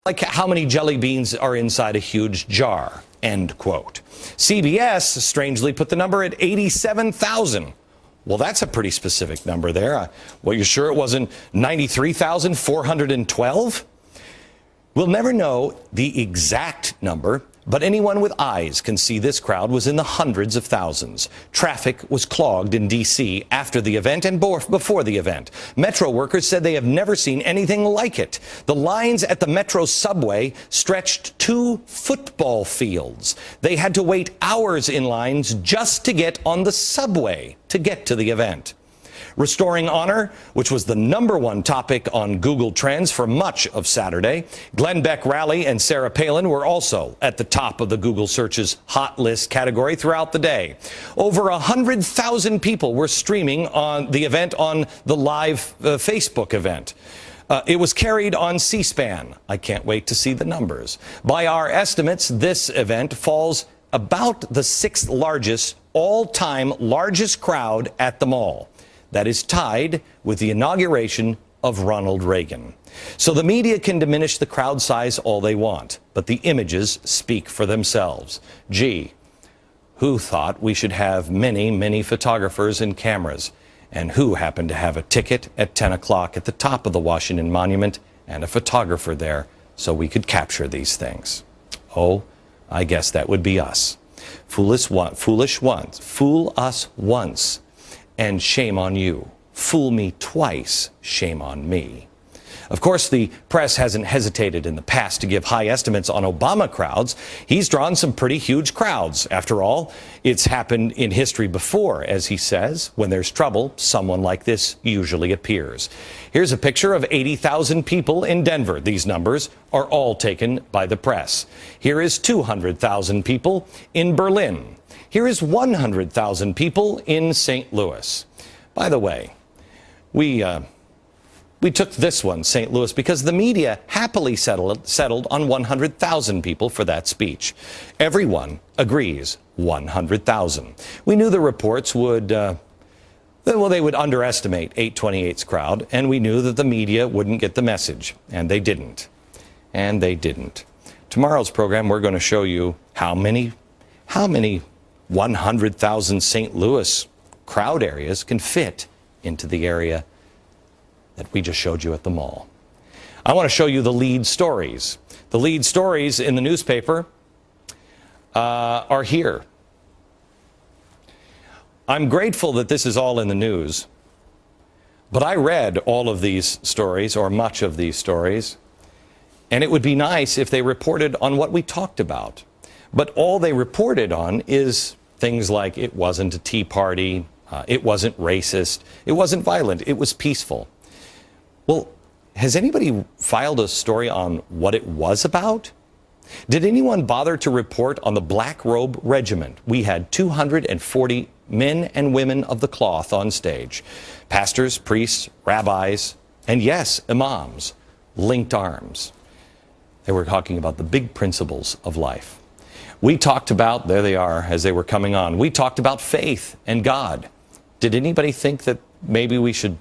Like how many jelly beans are inside a huge jar, end quote. CBS strangely put the number at 87,000. Well, that's a pretty specific number there. Well, you sure it wasn't 93,412? We'll never know the exact number, but anyone with eyes can see this crowd was in the hundreds of thousands. Traffic was clogged in D.C. after the event and before the event. Metro workers said they have never seen anything like it. The lines at the Metro subway stretched 2 football fields. They had to wait hours in lines just to get on the subway to get to the event. Restoring honor, which was the #1 topic on Google Trends for much of Saturday. Glenn Beck rally and Sarah Palin were also at the top of the Google search's hot list category throughout the day. Over 100,000 people were streaming on the event on the live Facebook event. It was carried on C-SPAN. I can't wait to see the numbers. By our estimates, this event falls about the 6th largest, all-time largest crowd at the mall. That is tied with the inauguration of Ronald Reagan. So the media can diminish the crowd size all they want, but the images speak for themselves. Gee, who thought we should have many, many photographers and cameras? And who happened to have a ticket at 10 o'clock at the top of the Washington Monument and a photographer there so we could capture these things? Oh, I guess that would be us. Fool us once. And shame on you. Fool me twice, shame on me. Of course, the press hasn't hesitated in the past to give high estimates on Obama crowds. He's drawn some pretty huge crowds. After all, it's happened in history before, as he says. When there's trouble, someone like this usually appears. Here's a picture of 80,000 people in Denver. These numbers are all taken by the press. Here is 200,000 people in Berlin. Here is 100,000 people in St. Louis. By the way, we took this one, St. Louis, because the media happily settled on 100,000 people for that speech. Everyone agrees 100,000. We knew the reports would, they would underestimate 828's crowd, and we knew that the media wouldn't get the message, and they didn't. And they didn't. Tomorrow's program, we're going to show you how many 100,000 St. Louis crowd areas can fit into the area that we just showed you at the mall. I want to show you the lead stories. The lead stories in the newspaper are here. I'm grateful that this is all in the news, but I read all of these stories, or much of these stories, and it would be nice if they reported on what we talked about. But all they reported on is things like it wasn't a tea party, it wasn't racist, it wasn't violent, it was peaceful. Well, has anybody filed a story on what it was about? Did anyone bother to report on the Black Robe Regiment? We had 240 men and women of the cloth on stage. Pastors, priests, rabbis, and yes, imams, linked arms. They were talking about the big principles of life. We talked about, there they are as they were coming on, we talked about faith and God. Did anybody think that maybe we should,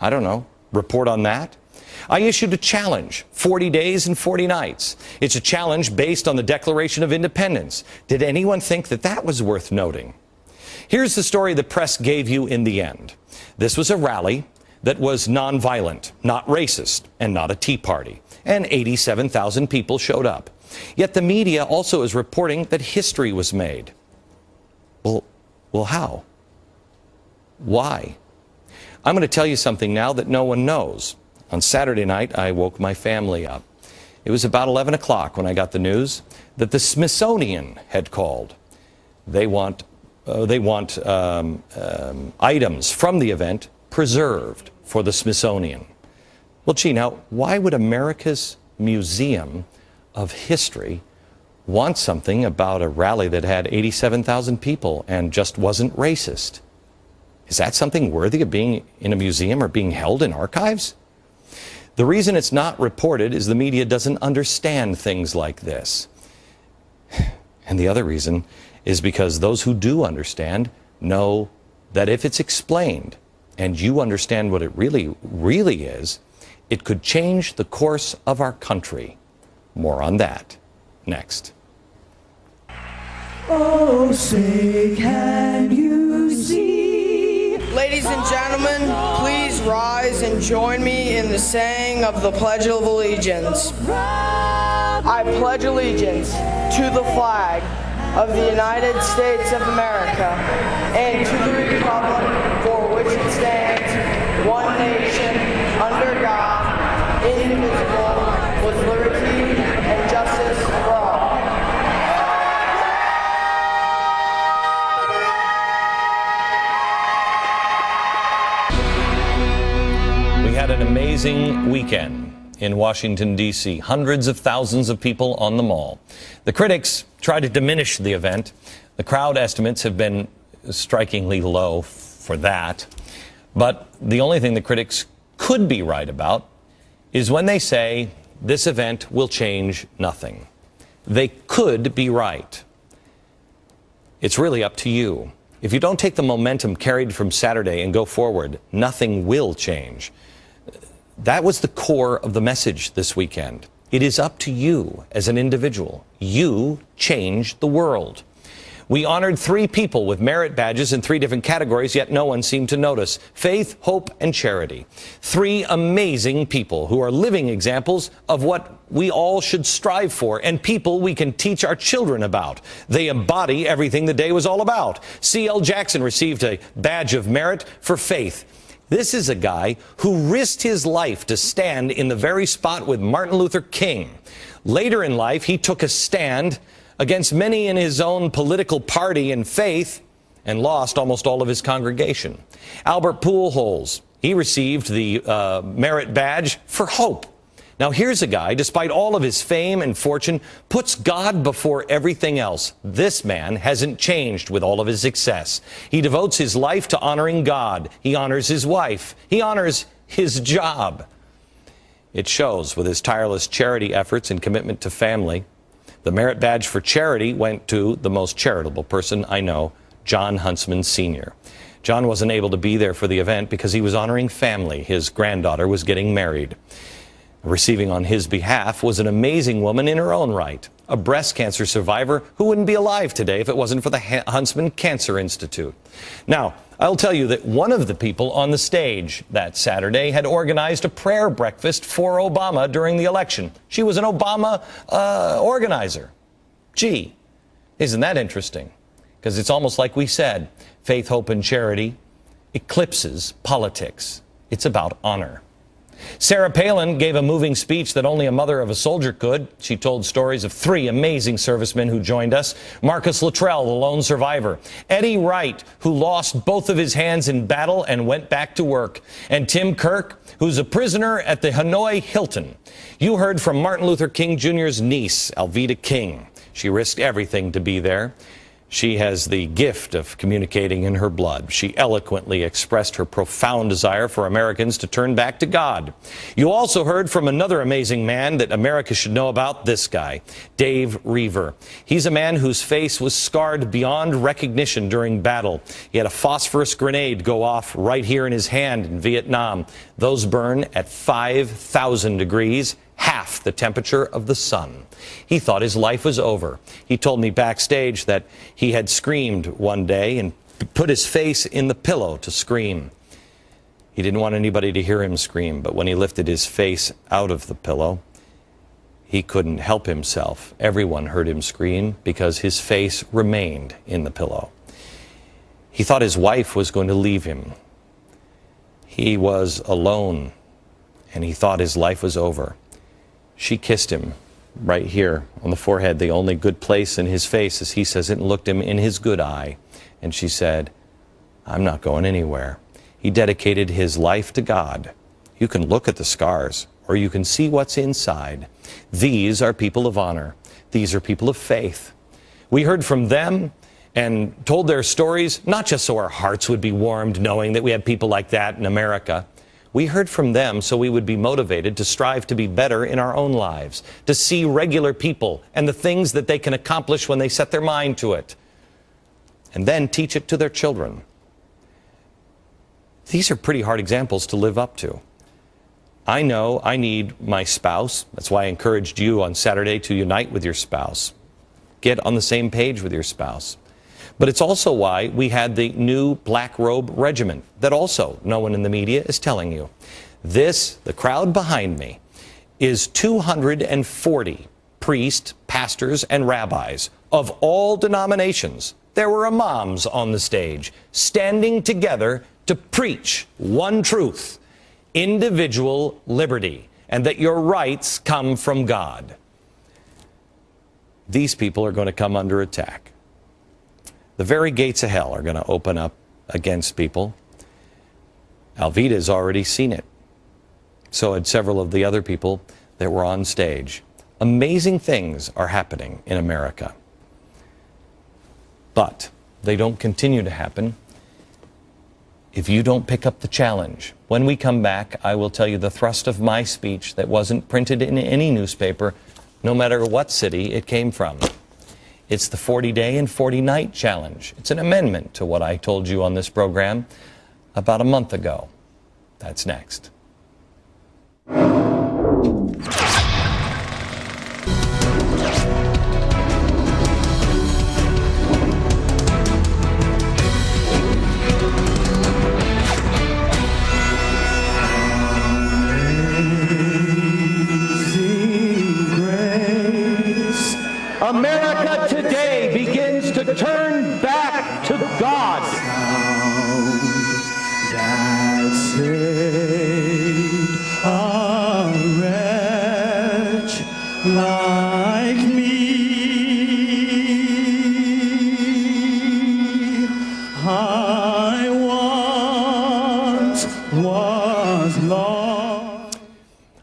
I don't know, report on that? I issued a challenge, 40 days and 40 nights. It's a challenge based on the Declaration of Independence. Did anyone think that that was worth noting? Here's the story the press gave you in the end. This was a rally that was nonviolent, not racist, and not a tea party. And 87,000 people showed up. Yet the media also is reporting that history was made. Well, how? Why? I'm going to tell you something now that no one knows. On Saturday night, I woke my family up. It was about 11 o'clock when I got the news that the Smithsonian had called. They want items from the event preserved for the Smithsonian. Well, gee, now, why would America's Museum of History want something about a rally that had 87,000 people and just wasn't racist? Is that something worthy of being in a museum or being held in archives? The reason it's not reported is the media doesn't understand things like this. And the other reason is because those who do understand know that if it's explained and you understand what it really is, it could change the course of our country More on that next. Oh, say can you see? Ladies and gentlemen, please rise and join me in the saying of the Pledge of Allegiance. I pledge allegiance to the flag of the United States of America and to the republic for which it stands, one nation, under God, indivisible, with liberty and justice for all. We had an amazing weekend in Washington, D.C. Hundreds of thousands of people on the Mall. The critics tried to diminish the event. The crowd estimates have been strikingly low for that. But the only thing the critics could be right about is when they say this event will change nothing. They could be right. It's really up to you. If you don't take the momentum carried from Saturday and go forward, nothing will change. That was the core of the message this weekend. It is up to you as an individual. You change the world. We honored 3 people with merit badges in 3 different categories, yet no one seemed to notice. Faith, hope, and charity. 3 amazing people who are living examples of what we all should strive for, and people we can teach our children about. They embody everything the day was all about. C.L. Jackson received a badge of merit for faith. This is a guy who risked his life to stand in the very spot with Martin Luther King. Later in life, he took a stand against many in his own political party and faith and lost almost all of his congregation. Albert Pujols, he received the merit badge for hope. Now here's a guy, despite all of his fame and fortune, puts God before everything else. This man hasn't changed with all of his success. He devotes his life to honoring God. He honors his wife. He honors his job. It shows with his tireless charity efforts and commitment to family. The merit badge for charity went to the most charitable person I know, John Huntsman Sr. John wasn't able to be there for the event because he was honoring family. His granddaughter was getting married. Receiving on his behalf was an amazing woman in her own right, a breast cancer survivor who wouldn't be alive today if it wasn't for the Huntsman Cancer Institute. Now, I'll tell you that one of the people on the stage that Saturday had organized a prayer breakfast for Obama during the election. She was an Obama organizer. Gee, isn't that interesting? Because it's almost like we said, faith, hope, and charity eclipses politics. It's about honor. Sarah Palin gave a moving speech that only a mother of a soldier could. She told stories of 3 amazing servicemen who joined us. Marcus Luttrell, the lone survivor. Eddie Wright, who lost both of his hands in battle and went back to work. And Tim Kirk, who's a prisoner at the Hanoi Hilton. You heard from Martin Luther King Jr.'s niece, Alveda King. She risked everything to be there. She has the gift of communicating in her blood. She eloquently expressed her profound desire for Americans to turn back to God. You also heard from another amazing man that America should know about, this guy, Dave Reaver. He's a man whose face was scarred beyond recognition during battle. He had a phosphorus grenade go off right here in his hand in Vietnam. Those burn at 5,000 degrees. Half the temperature of the sun. He thought his life was over. He told me backstage that he had screamed one day and put his face in the pillow to scream. He didn't want anybody to hear him scream, but when he lifted his face out of the pillow, he couldn't help himself. Everyone heard him scream because his face remained in the pillow. He thought his wife was going to leave him. He was alone, and he thought his life was over. She kissed him right here on the forehead, the only good place in his face, as he says it, and looked him in his good eye. And she said, "I'm not going anywhere." He dedicated his life to God. You can look at the scars, or you can see what's inside. These are people of honor. These are people of faith. We heard from them and told their stories, not just so our hearts would be warmed knowing that we have people like that in America. We heard from them so we would be motivated to strive to be better in our own lives, to see regular people and the things that they can accomplish when they set their mind to it, and then teach it to their children. These are pretty hard examples to live up to. I know I need my spouse. That's why I encouraged you on Saturday to unite with your spouse. Get on the same page with your spouse. But it's also why we had the new black robe regiment that also no one in the media is telling you. This, the crowd behind me, is 240 priests, pastors, and rabbis of all denominations. There were imams on the stage, standing together to preach one truth: individual liberty, and that your rights come from God. These people are going to come under attack. The very gates of hell are going to open up against people. Alvida's already seen it. So had several of the other people that were on stage. Amazing things are happening in America. But they don't continue to happen if you don't pick up the challenge. When we come back, I will tell you the thrust of my speech that wasn't printed in any newspaper, no matter what city it came from. It's the 40-day and 40-night challenge. It's an amendment to what I told you on this program about a month ago. That's next. America today begins to turn back to God. That saved a wretch like me. I once was lost.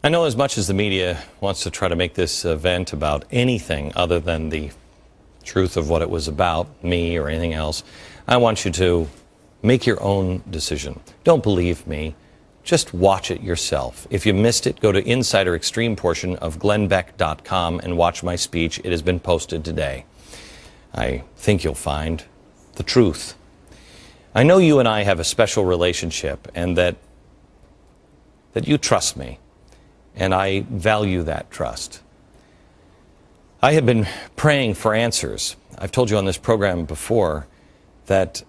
I know as much as the media wants to try to make this event about anything other than the truth of what it was about, me or anything else, I want you to make your own decision. Don't believe me. Just watch it yourself. If you missed it, go to Insider Extreme portion of glennbeck.com and watch my speech. It has been posted today. I think you'll find the truth. I know you and I have a special relationship, and that you trust me. And I value that trust. I have been praying for answers. I've told you on this program before that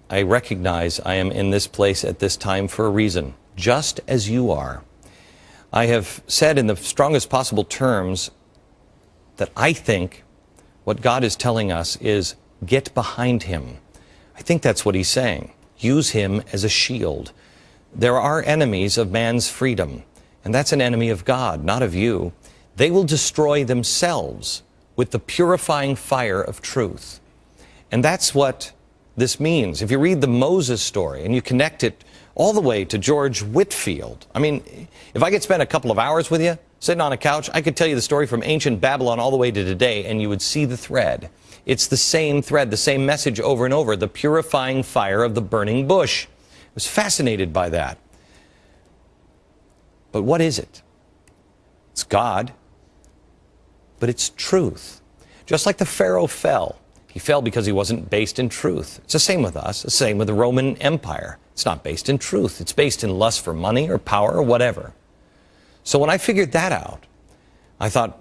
I recognize I am in this place at this time for a reason, just as you are. I have said in the strongest possible terms that I think what God is telling us is get behind him. I think that's what he's saying. Use him as a shield. There are enemies of man's freedom. And that's an enemy of God, not of you. They will destroy themselves with the purifying fire of truth. And that's what this means. If you read the Moses story and you connect it all the way to George Whitefield, I mean, if I could spend a couple of hours with you sitting on a couch, I could tell you the story from ancient Babylon all the way to today, and you would see the thread. It's the same thread, the same message over and over, the purifying fire of the burning bush. I was fascinated by that. But what is it? It's God, but it's truth. Just like the Pharaoh fell. He fell because he wasn't based in truth. It's the same with us, the same with the Roman Empire. It's not based in truth. It's based in lust for money or power or whatever. So when I figured that out, I thought,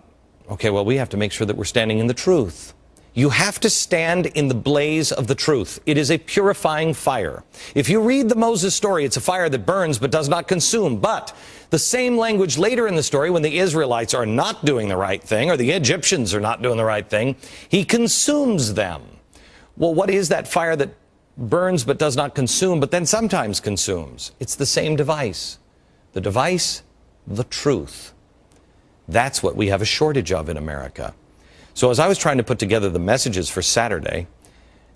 okay, well, we have to make sure that we're standing in the truth. You have to stand in the blaze of the truth. It is a purifying fire. If you read the Moses story, it's a fire that burns but does not consume. But the same language later in the story, when the Israelites are not doing the right thing, or the Egyptians are not doing the right thing, he consumes them. Well, what is that fire that burns but does not consume, but then sometimes consumes? It's the same device. The device, the truth. That's what we have a shortage of in America. So as I was trying to put together the messages for Saturday,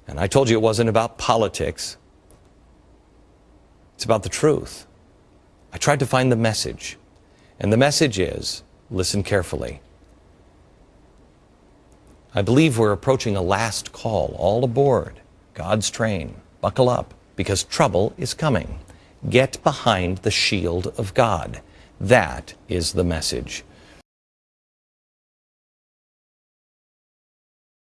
and I told you it wasn't about politics, it's about the truth. I tried to find the message. And the message is, listen carefully. I believe we're approaching a last call. All aboard God's train. Buckle up, because trouble is coming. Get behind the shield of God. That is the message.